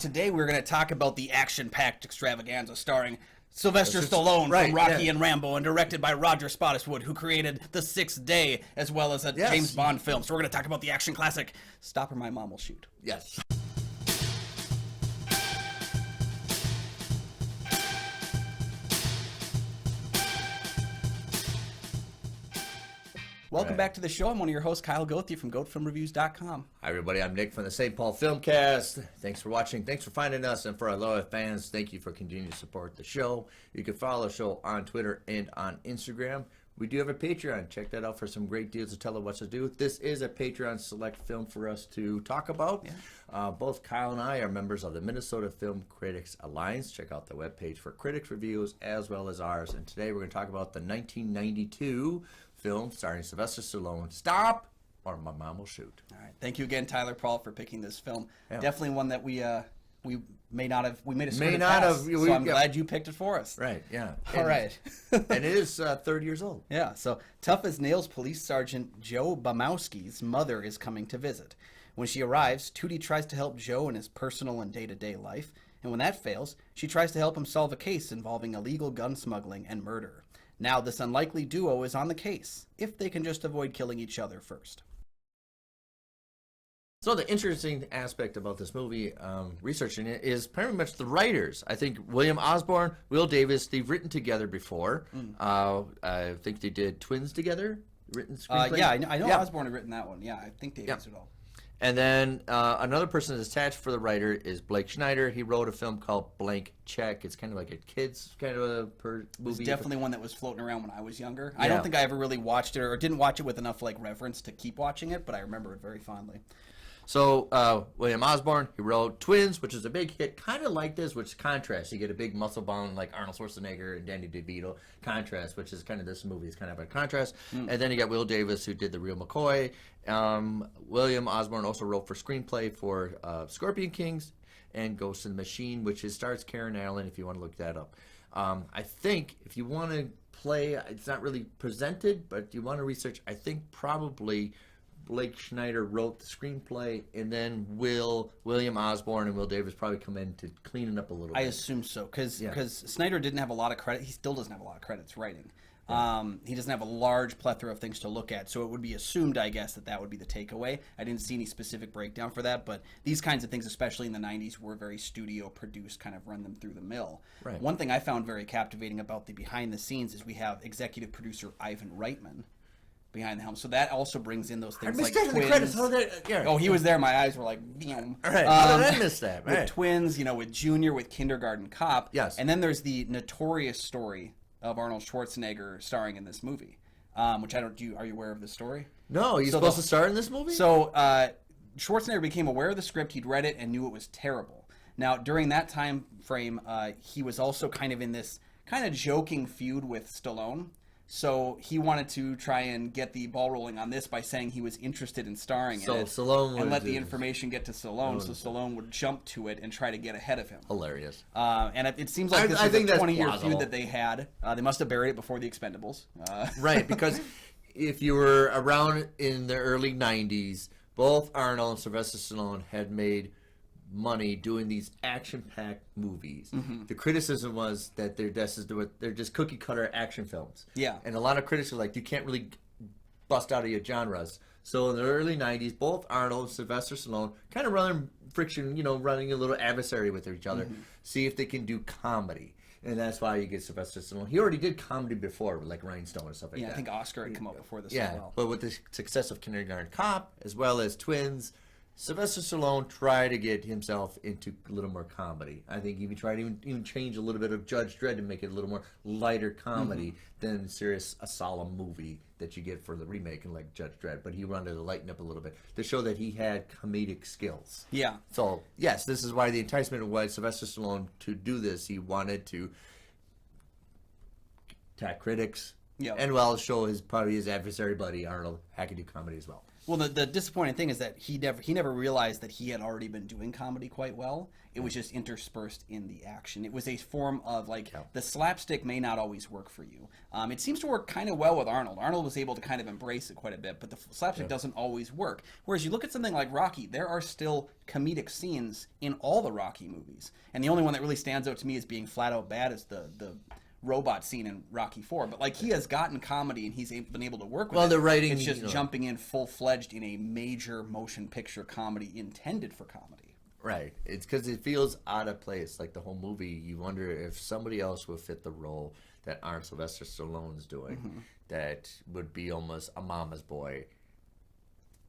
Today we're going to talk about the action-packed extravaganza starring Sylvester Stallone from Rocky and Rambo, and directed by Roger Spottiswoode, who created The Sixth Day, as well as a James Bond film. So we're going to talk about the action classic, Stop or My Mom Will Shoot. Yes. Welcome back to the show. I'm one of your hosts, Kyle Goethe from GoatFilmReviews.com. Hi, everybody. I'm Nick from the St. Paul Filmcast. Thanks for watching. Thanks for finding us. And for our loyal fans, thank you for continuing to support the show. You can follow the show on Twitter and on Instagram. We do have a Patreon. Check that out for some great deals to tell us what to do. This is a Patreon select film for us to talk about. Yeah. Both Kyle and I are members of the Minnesota Film Critics Alliance. Check out the webpage for critics reviews as well as ours. And today we're going to talk about the 1992 film starring Sylvester Stallone, Stop or My Mom Will Shoot. All right. Thank you again, Tyler Paul, for picking this film. Yeah. Definitely one that we may not have, we made a sort of pass, so I'm glad you picked it for us. Right, yeah. All right. And it is 30 years old. Yeah, so Tough as Nails Police Sergeant Joe Bamowski's mother is coming to visit. When she arrives, Tootie tries to help Joe in his personal and day-to-day life, and when that fails, she tries to help him solve a case involving illegal gun smuggling and murder. Now this unlikely duo is on the case, if they can just avoid killing each other first. So the interesting aspect about this movie, researching it, is pretty much the writers. I think William Osborne, Will Davis, they've written together before. I think they did Twins together, written screenplay. Yeah, I know Osborne had written that one. Yeah, I think Davis did all. And then another person that's attached for the writer is Blake Schneider. He wrote a film called Blank Check. It's kind of like a kid's kind of a movie. It's definitely one that was floating around when I was younger. Yeah. I don't think I ever really watched it or didn't watch it with enough like reverence to keep watching it, but I remember it very fondly. So William Osborne, he wrote Twins, which is a big hit, kind of like this, which contrasts. You get a big muscle bound like Arnold Schwarzenegger and Danny DeVito, contrast, which is kind of this movie is kind of a contrast. And then you got Will Davis, who did The Real McCoy. William Osborne also wrote for screenplay for Scorpion Kings and Ghost in the Machine, which stars Karen Allen, if you want to look that up. I think if you want to play, it's not really presented, but you want to research, I think probably Blake Schneider wrote the screenplay, and then William Osborne and Will Davis probably come in to clean it up a little bit. I assume so, because Snyder didn't have a lot of credit. He still doesn't have a lot of credits writing. He doesn't have a large plethora of things to look at, so it would be assumed, I guess, that would be the takeaway. I didn't see any specific breakdown for that, but these kinds of things, especially in the 90s, were very studio-produced, kind of run them through the mill. Right. One thing I found very captivating about the behind-the-scenes is we have executive producer Ivan Reitman behind the helm, so that also brings in those things like Twins. Oh, he was there. My eyes were like, all right. How did I miss that? With Twins, with Junior, with Kindergarten Cop. Yes. And then there's the notorious story of Arnold Schwarzenegger starring in this movie, which I don't. Are you aware of the story? No, he's supposed to star in this movie. So Schwarzenegger became aware of the script. He'd read it and knew it was terrible. Now during that time frame, he was also kind of in this kind of joking feud with Stallone. So he wanted to try and get the ball rolling on this by saying he was interested in starring in it, Stallone and let the information get to Stallone, so Stallone would jump to it and try to get ahead of him. Hilarious. And it seems like this is a 20-year feud that they had. They must have buried it before The Expendables. Right, because if you were around in the early 90s, both Arnold and Sylvester Stallone had made money doing these action-packed movies. The criticism was that they're just cookie-cutter action films. Yeah. And a lot of critics are like, you can't really bust out of your genres. So in the early 90s, both Arnold and Sylvester Stallone kind of running friction, running a little adversary with each other, see if they can do comedy. And that's why you get Sylvester Stallone. He already did comedy before, like Rhinestone and stuff like that. Yeah, I think Oscar had come out before this as well. But with the success of Kindergarten Cop, as well as Twins, Sylvester Stallone tried to get himself into a little more comedy. I think he tried to even change a little bit of Judge Dredd to make it a little more lighter comedy than a solemn movie that you get for the remake and like Judge Dredd. But he wanted to lighten up a little bit to show that he had comedic skills. Yeah. So, yes, this is why the enticement was Sylvester Stallone to do this. He wanted to attack critics and show probably his adversary buddy Arnold had to do comedy as well. Well, the disappointing thing is that he never realized that he had already been doing comedy quite well. It was just interspersed in the action. It was a form of the slapstick may not always work for you. It seems to work kind of well with Arnold. Arnold was able to kind of embrace it quite a bit, but the slapstick doesn't always work. Whereas you look at something like Rocky, there are still comedic scenes in all the Rocky movies, and the only one that really stands out to me as being flat out bad is the robot scene in Rocky 4, but he has gotten comedy and he's been able to work with it. The writing, it's just jumping in full-fledged in a major motion picture comedy intended for comedy. Right. It's because it feels out of place. Like the whole movie, you wonder if somebody else would fit the role that Arnold Sylvester Stallone's doing, that would be almost a mama's boy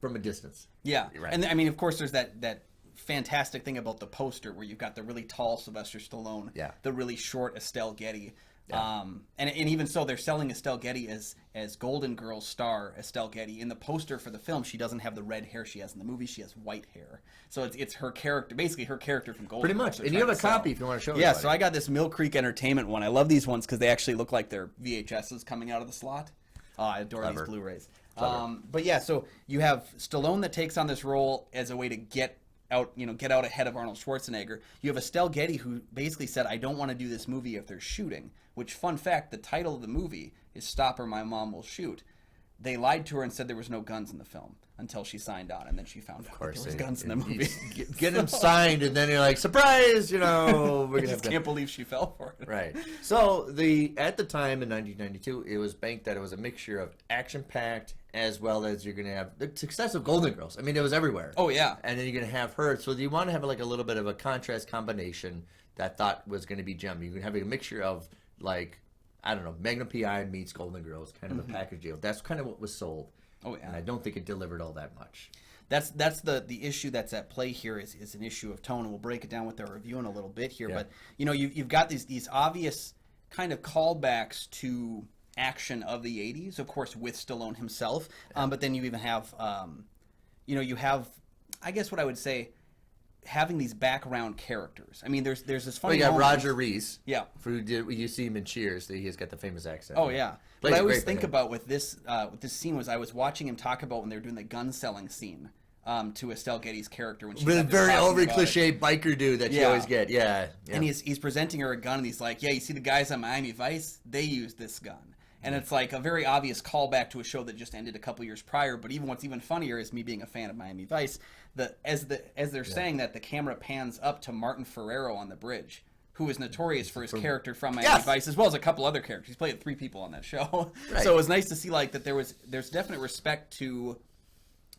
from a distance. Yeah. Right. And I mean, of course, there's that fantastic thing about the poster where you've got the really tall Sylvester Stallone, the really short Estelle Getty. Yeah. And even so, they're selling Estelle Getty as Golden Girls star Estelle Getty. In the poster for the film, she doesn't have the red hair she has in the movie. She has white hair. So it's her character, basically her character from Golden Girls. Pretty much. And you have a copy if you want to show it. Yeah, so I got this Mill Creek Entertainment one. I love these ones because they actually look like they're VHSs coming out of the slot. Oh, I adore these Blu-rays. But yeah, so you have Stallone that takes on this role as a way to get out ahead of Arnold Schwarzenegger. You have Estelle Getty who basically said, I don't want to do this movie if they're shooting, which, fun fact, the title of the movie is Stop or My Mom Will Shoot. They lied to her and said there was no guns in the film until she signed on, and then she found out there was guns in the movie. Get them signed, and then you're like, surprise, we're gonna just can't believe she fell for it. Right. So at the time in 1992, it was banked that it was a mixture of action-packed as well as you're going to have the success of Golden Girls. I mean, it was everywhere. Oh, yeah. And then you're going to have her. So you want to have a little bit of a contrast combination that I thought was going to be gem. You're going to have a mixture of I don't know, Magnum P.I. meets Golden Girls, kind of a package deal. That's kind of what was sold. Oh, yeah. And I don't think it delivered all that much. That's the issue that's at play here is an issue of tone, and we'll break it down with our review in a little bit here. Yeah. But, you've got these obvious kind of callbacks to action of the 80s, of course, with Stallone himself. But then you even have, you have, I guess what I would say, having these background characters. I mean, there's this funny. You got Roger Reese. Yeah. You see him in Cheers. He has got the famous accent. Oh yeah. What I always think about with this scene was I was watching him talk about when they were doing the gun selling scene. To Estelle Getty's character when she's with a very over cliche biker dude that you always get, yeah. And he's presenting her a gun, and he's like, "Yeah, you see the guys on Miami Vice? They use this gun." And it's like a very obvious callback to a show that just ended a couple years prior. But what's even funnier is me being a fan of Miami Vice. As they're saying that, the camera pans up to Martin Ferrero on the bridge, who is notorious for his character from Miami Vice, as well as a couple other characters. He's played 3 people on that show, right. So it was nice to see that there's definite respect to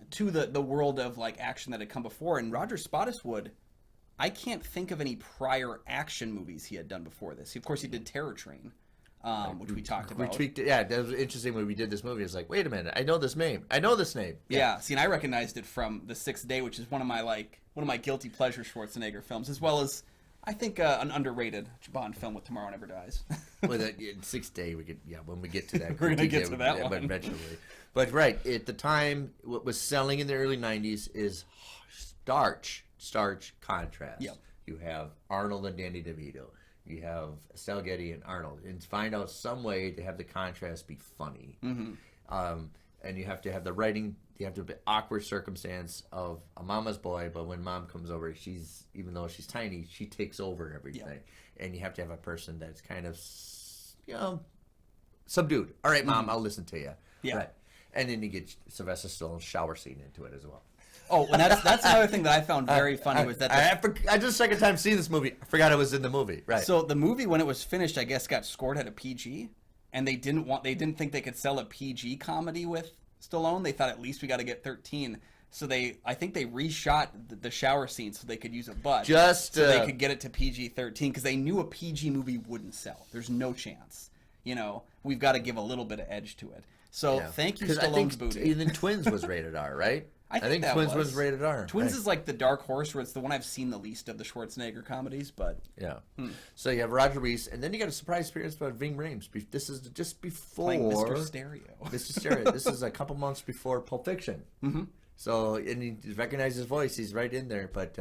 the world of action that had come before. And Roger Spottiswoode, I can't think of any prior action movies he had done before this. Of course, he did Terror Train. Which we talked about. We tweaked it. Yeah, that was interesting when we did this movie. It's like, wait a minute, I know this name. Yeah. See, and I recognized it from The Sixth Day, which is one of my guilty pleasure Schwarzenegger films, as well as I think an underrated Bond film with Tomorrow Never Dies. Well, Sixth Day, when we get to that, we're gonna get to that one eventually. But right at the time, what was selling in the early '90s is starch contrast. Yep. You have Arnold and Danny DeVito. You have Estelle Getty and Arnold, and find out some way to have the contrast be funny. Mm-hmm. And you have to have the writing. You have to have the awkward circumstance of a mama's boy, but when mom comes over, even though she's tiny, she takes over everything. Yeah. And you have to have a person that's kind of, subdued. All right, mom, I'll listen to you. Yeah. Right. And then you get Sylvester Stallone's shower scene into it as well. Oh, and that's another thing that I found very funny was that I just second time seeing this movie, I forgot it was in the movie. Right. So the movie, when it was finished, I guess got scored at a PG, and they didn't think they could sell a PG comedy with Stallone. They thought at least we got to get 13. So I think they reshot the shower scene so they could use a butt, so they could get it to PG-13 because they knew a PG movie wouldn't sell. There's no chance. We've got to give a little bit of edge to it. So thank you, Stallone's booty. Even Twins was rated R, right? I think Twins was rated R. Twins is like the dark horse, where it's the one I've seen the least of the Schwarzenegger comedies, but yeah. So you have Roger Reese, and then you got a surprise appearance by Ving Rhames. This is just before playing Mr. Stereo. Mr. Stereo. This is a couple months before Pulp Fiction. Mm-hmm. So and you recognize his voice; he's right in there. But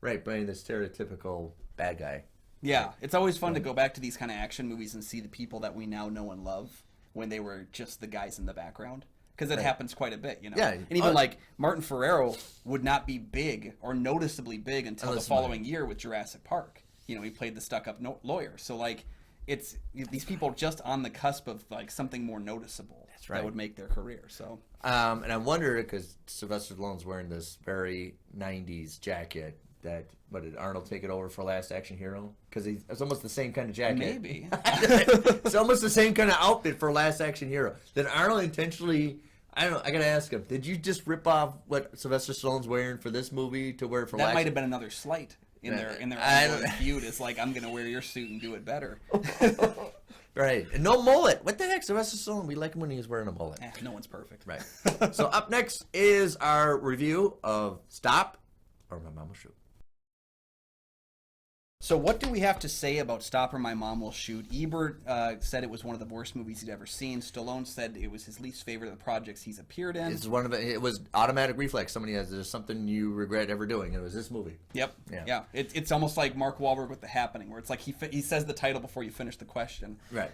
playing the stereotypical bad guy. Yeah, it's always fun to go back to these kind of action movies and see the people that we now know and love when they were just the guys in the background. because it happens quite a bit, you know. Yeah. And even like Martin Ferrero would not be big or noticeably big until the following year with Jurassic Park. You know, he played the stuck-up lawyer. So like, it's these people just on the cusp of like something more noticeable that would make their career. So. And I wonder, because Sylvester Stallone's wearing this very '90s jacket. That, but did Arnold take it over for Last Action Hero? Because it's almost the same kind of jacket. Maybe. It's almost the same kind of outfit for Last Action Hero. Did Arnold intentionally? I don't know. I gotta ask him. Did you just rip off what Sylvester Stallone's wearing for this movie to wear it for? That might have been another slight in their ongoing feud. It's like, I'm gonna wear your suit and do it better. Right. And no mullet. What the heck, Sylvester Stallone? We like him when he was wearing a mullet. No one's perfect. Right. So up next is our review of Stop or My Mom Will Shoot. So what do we have to say about Stop or My Mom Will Shoot? Ebert said it was one of the worst movies he'd ever seen. Stallone said it was his least favorite of the projects he's appeared in. It's one of it was automatic reflex. Somebody has there's something you regret ever doing, and it was this movie. Yep. Yeah. It's almost like Mark Wahlberg with The Happening, where it's like he says the title before you finish the question. Right.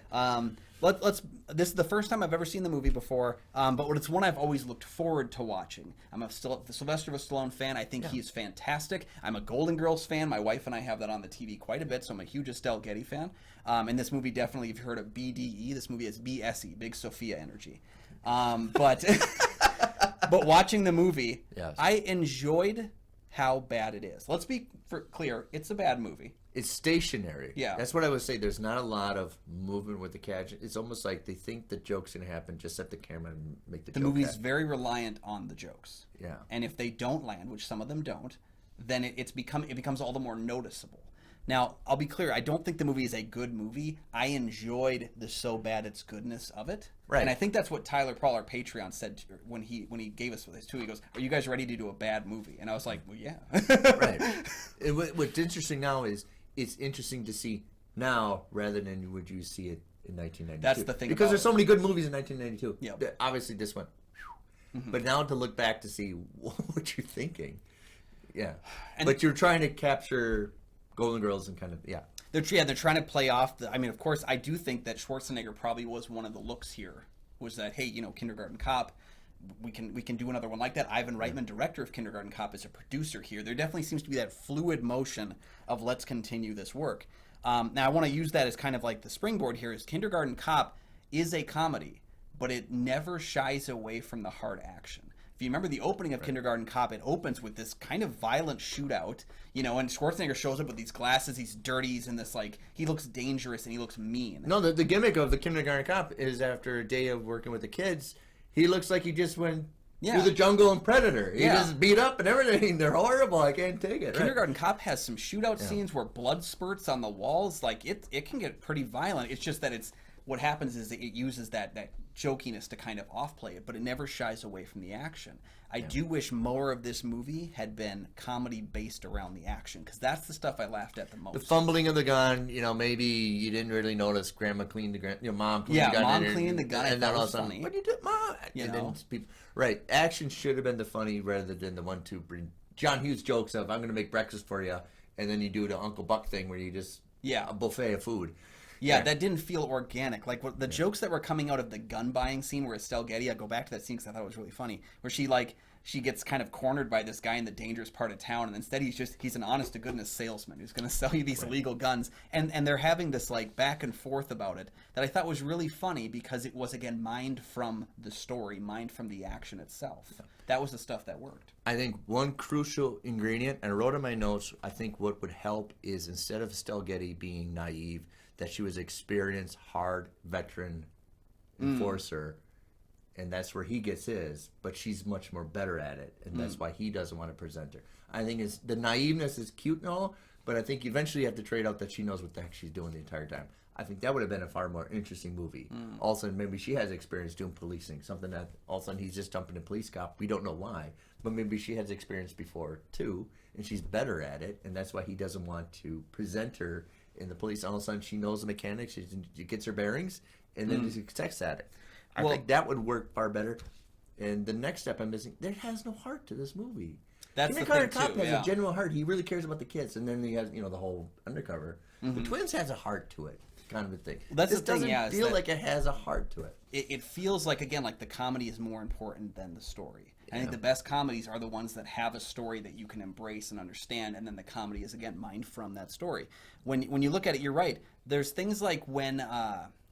This is the first time I've ever seen the movie before, but it's one I've always looked forward to watching. I'm the Sylvester Stallone fan. I think he is fantastic. I'm a Golden Girls fan. My wife and I have that on the TV quite a bit, so I'm a huge Estelle Getty fan. And this movie definitely, if you've heard of BDE, this movie is BSE, Big Sophia Energy. But watching the movie, I enjoyed how bad it is. Let's be clear, it's a bad movie. It's stationary. Yeah. That's what I would say. There's not a lot of movement with the catch. It's almost like they think the joke's going to happen, just set the camera and make the joke The movie's happen. very reliant on the jokes. Yeah. And if they don't land, which some of them don't, then it becomes all the more noticeable. Now, I'll be clear, I don't think the movie is a good movie. I enjoyed the so bad it's goodness of it. Right. And I think that's what Tyler Paul, our Patreon, said when he gave us this too. He goes, "Are you guys ready to do a bad movie?" And I was like, "Well, yeah." Right. And what's interesting now is it's interesting to see now rather than would you see it in 1992. That's the thing. Because there's so many good movies in 1992. Yeah. Obviously, this one. But now to look back to see what you're thinking. Yeah. But you're trying to capture Golden Girls and kind of, They're trying to play off I mean, of course, I do think that Schwarzenegger probably was one of the looks here. Was that, hey, Kindergarten Cop, we can do another one like that. Ivan Reitman, director of Kindergarten Cop, is a producer here. There definitely seems to be that fluid motion of let's continue this work. Now, I want to use that as kind of like the springboard here. Is Kindergarten Cop is a comedy, but it never shies away from the hard action. If you remember the opening of Kindergarten Cop, it opens with this kind of violent shootout, and Schwarzenegger shows up with these glasses, he's dirty, he's in this, like, he looks dangerous and he looks mean. No, the gimmick of the Kindergarten Cop is after a day of working with the kids, he looks like he just went through the jungle and Predator. He just beat up and everything. They're horrible. I can't take it. Kindergarten Cop has some shootout scenes where blood spurts on the walls. Like, it can get pretty violent. It's just that what happens is that it uses that jokiness to kind of off-play it, but it never shies away from the action. I do wish more of this movie had been comedy based around the action, because that's the stuff I laughed at the most. The fumbling of the gun, maybe you didn't really notice Grandma cleaned the gun, Mom cleaned the gun. Mom cleaning the gun, and then all of a sudden, funny. what did you do, Mom? Then people, right, action should have been the funny rather than the 1-2 bring John Hughes jokes of, I'm going to make breakfast for you, and then you do the Uncle Buck thing where you just, a buffet of food. Yeah, that didn't feel organic. Like the jokes that were coming out of the gun buying scene where Estelle Getty, I go back to that scene because I thought it was really funny, where she gets kind of cornered by this guy in the dangerous part of town, and instead he's an honest to goodness salesman who's going to sell you these illegal guns, and they're having this like back and forth about it that I thought was really funny because it was, again, mined from the story, mined from the action itself. That was the stuff that worked. I think one crucial ingredient, and I wrote in my notes, I think what would help is instead of Estelle Getty being naive, that she was experienced, hard, veteran enforcer, and that's where he gets his, but she's much more better at it, and that's why he doesn't want to present her. I think the naiveness is cute and all, but I think eventually you have to trade out that she knows what the heck she's doing the entire time. I think that would have been a far more interesting movie. All of a sudden, maybe she has experience doing policing, something that all of a sudden he's just dumping a police cop. We don't know why, but maybe she has experience before too, and she's better at it, and that's why he doesn't want to present her in the police. All of a sudden, she knows the mechanics, she gets her bearings, and then just accepts at it. I think that would work far better. And the next step I'm missing, there has no heart to this movie. That's the Kindergarten thing, Cop too, has a genuine heart. He really cares about the kids, and then he has the whole undercover. The Twins has a heart to it. kind of a thing. Well, that's this the thing, doesn't yeah, is feel that like it has a heart to it. It feels like, again, like the comedy is more important than the story. I think the best comedies are the ones that have a story that you can embrace and understand, and then the comedy is, again, mined from that story. When you look at it, you're right. There's things like when,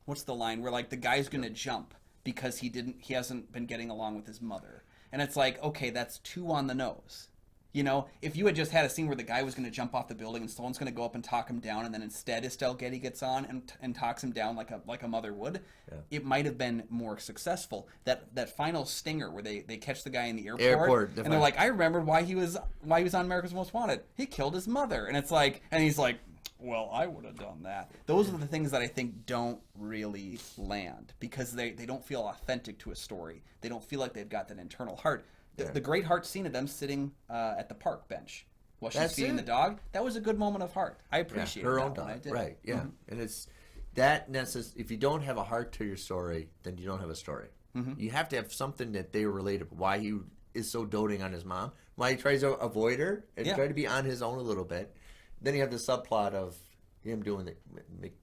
what's the line, where like the guy's going to jump because he hasn't been getting along with his mother. And it's like, okay, that's too on the nose. You know, if you had just had a scene where the guy was going to jump off the building and Stallone's going to go up and talk him down, and then instead Estelle Getty gets on and talks him down like a mother would, it might have been more successful. That final stinger where they catch the guy in the airport and they're like, I remembered why he was on America's Most Wanted. He killed his mother, and it's like, and he's like, well, I would have done that. Those are the things that I think don't really land because they don't feel authentic to a story. They don't feel like they've got that internal heart. The great heart scene of them sitting at the park bench while she's feeding the dog, that was a good moment of heart. I appreciate her that own dog, I did. right? Yeah, and it's that if you don't have a heart to your story, then you don't have a story. You have to have something that they relate to. Why he is so doting on his mom, why he tries to avoid her and try to be on his own a little bit. Then you have the subplot of him doing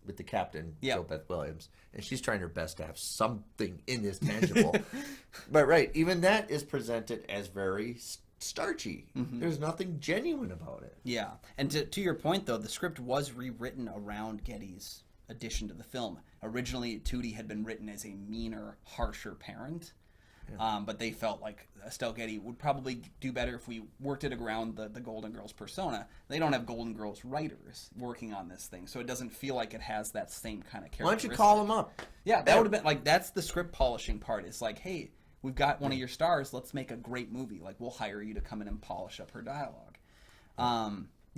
with the captain, Jo Beth Williams, and she's trying her best to have something in this tangible. But even that is presented as very starchy. There's nothing genuine about it. Yeah, and to your point though, the script was rewritten around Getty's addition to the film. Originally, Tootie had been written as a meaner, harsher parent. But they felt like Estelle Getty would probably do better if we worked it around the Golden Girls persona. They don't have Golden Girls writers working on this thing, so it doesn't feel like it has that same kind of character. Why don't you call them up? Yeah, that would have been like, that's the script polishing part. It's like, hey, we've got one of your stars. Let's make a great movie. Like, we'll hire you to come in and polish up her dialogue.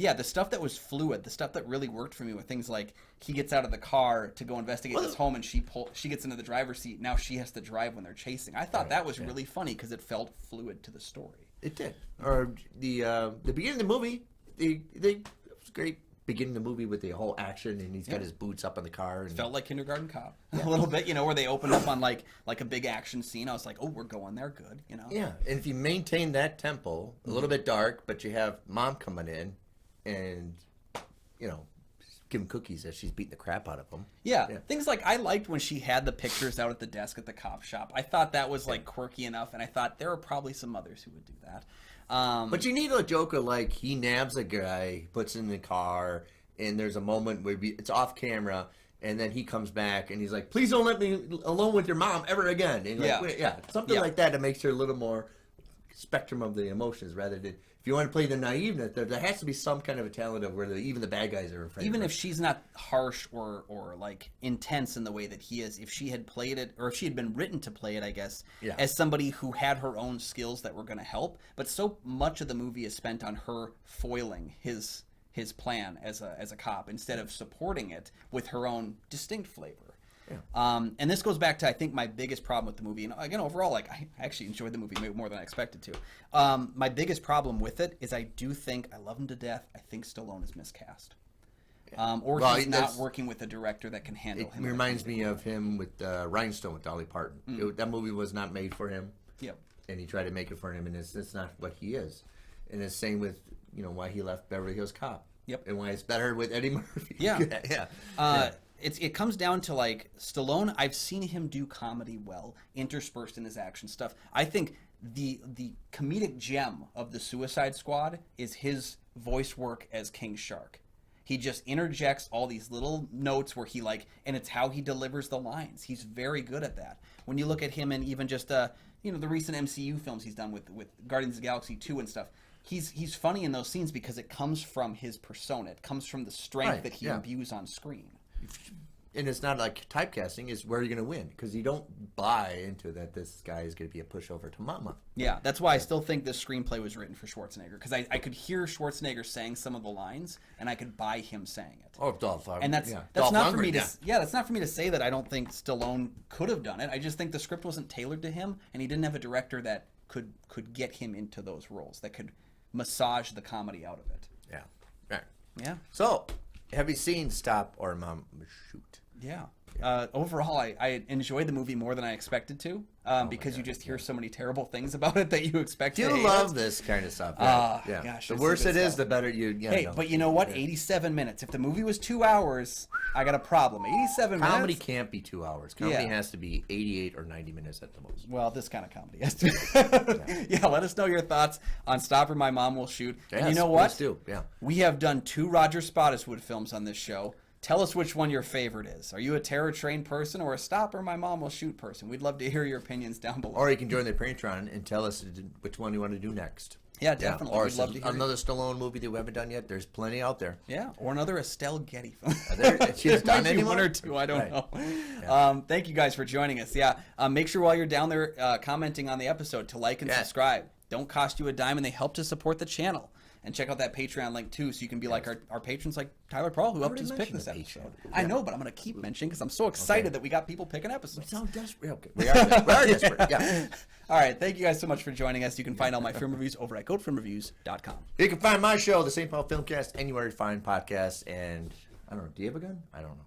Yeah, the stuff that was fluid, the stuff that really worked for me were things like he gets out of the car to go investigate his home and she gets into the driver's seat. Now she has to drive when they're chasing. I thought that was really funny because it felt fluid to the story. It did. Or the beginning of the movie, it was great. Beginning of the movie with the whole action and he's got his boots up on the car. And felt like Kindergarten Cop a little bit, where they opened up on like a big action scene. I was like, oh, we're going there, good, Yeah, and if you maintain that tempo, a little bit dark, but you have mom coming in and, give him cookies as she's beating the crap out of them. Yeah, things like I liked when she had the pictures out at the desk at the cop shop. I thought that was like quirky enough, and I thought there are probably some others who would do that. But you need a Joker like he nabs a guy, puts in the car, and there's a moment where it's off camera, and then he comes back and he's like, "Please don't let me alone with your mom ever again." And something like that makes her a little more spectrum of the emotions rather than. If you want to play the naiveness, there has to be some kind of a talent of where even the bad guys are afraid. Even if she's not harsh or like intense in the way that he is, if she had played it, or if she had been written to play it, I guess, as somebody who had her own skills that were going to help. But so much of the movie is spent on her foiling his plan as a cop instead of supporting it with her own distinct flavor. And this goes back to, I think, my biggest problem with the movie. And again, overall, like, I actually enjoyed the movie more than I expected to. My biggest problem with it is I do think, I love him to death, I think Stallone is miscast. He's not working with a director that can handle him. It reminds me of him with Rhinestone with Dolly Parton. That movie was not made for him. Yep. And he tried to make it for him, and it's not what he is. And it's same with, why he left Beverly Hills Cop. Yep. And why it's better with Eddie Murphy. Yeah. It comes down to, like, Stallone, I've seen him do comedy well, interspersed in his action stuff. I think the comedic gem of the Suicide Squad is his voice work as King Shark. He just interjects all these little notes where he, like, and it's how he delivers the lines. He's very good at that. When you look at him in even just, the recent MCU films he's done with Guardians of the Galaxy 2 and stuff, he's funny in those scenes because it comes from his persona. It comes from the strength that he imbues on screen. And it's not like typecasting, it's where you're going to win. Because you don't buy into that this guy is going to be a pushover to mama. Yeah, that's why I still think this screenplay was written for Schwarzenegger. Because I could hear Schwarzenegger saying some of the lines, and I could buy him saying it. Oh, Dolph Lundgren. And that's not for me to that's not for me to say that I don't think Stallone could have done it. I just think the script wasn't tailored to him, and he didn't have a director that could get him into those roles, that could massage the comedy out of it. Yeah. Right. Yeah. So, have you seen Stop or Mom Shoot? Yeah. overall, I enjoyed the movie more than I expected to, because you just hear so many terrible things about it that you expect to hate You love this kind of stuff. Right? Gosh, the it's worse good it is, stuff. the better you. Hey, but you know what? 87 minutes. If the movie was 2 hours, I got a problem. 87 Comedy minutes. can't be 2 hours. Comedy Yeah. has to be 88 or 90 minutes at the most. Well, this kind of comedy has to. Yeah, let us know your thoughts on Stop or My Mom Will Shoot. And you Yes, know what? please do. Yeah. We have done 2 Roger Spottiswoode films on this show. Tell us which one your favorite is. Are you a Terror Train person or a Stop or My Mom Will Shoot person? We'd love to hear your opinions down below. Or you can join the Patreon and tell us which one you want to do next. Yeah, definitely. Or We'd love to hear another Stallone movie that we haven't done yet. There's plenty out there. Yeah, or another Estelle Getty film. She's done Maybe anyone? one or two, I don't Right. know. Yeah. Thank you guys for joining us. Yeah, make sure while you're down there commenting on the episode to like and Yes. subscribe. Don't cost you a dime, and they help to support the channel. And check out that Patreon link too, so you can be like our patrons, like Tyler Pearl, who helped already us pick mentioned this the episode. Patreon. I know, but I'm going to keep mentioning because I'm so excited that we got people picking episodes. So desperate. Okay. We are desperate. Yeah. All right, thank you guys so much for joining us. You can find all my film reviews over at goatfilmreviews.com. You can find my show, the St. Paul Filmcast, anywhere you find podcasts. And I don't know. Do you have a gun? I don't know.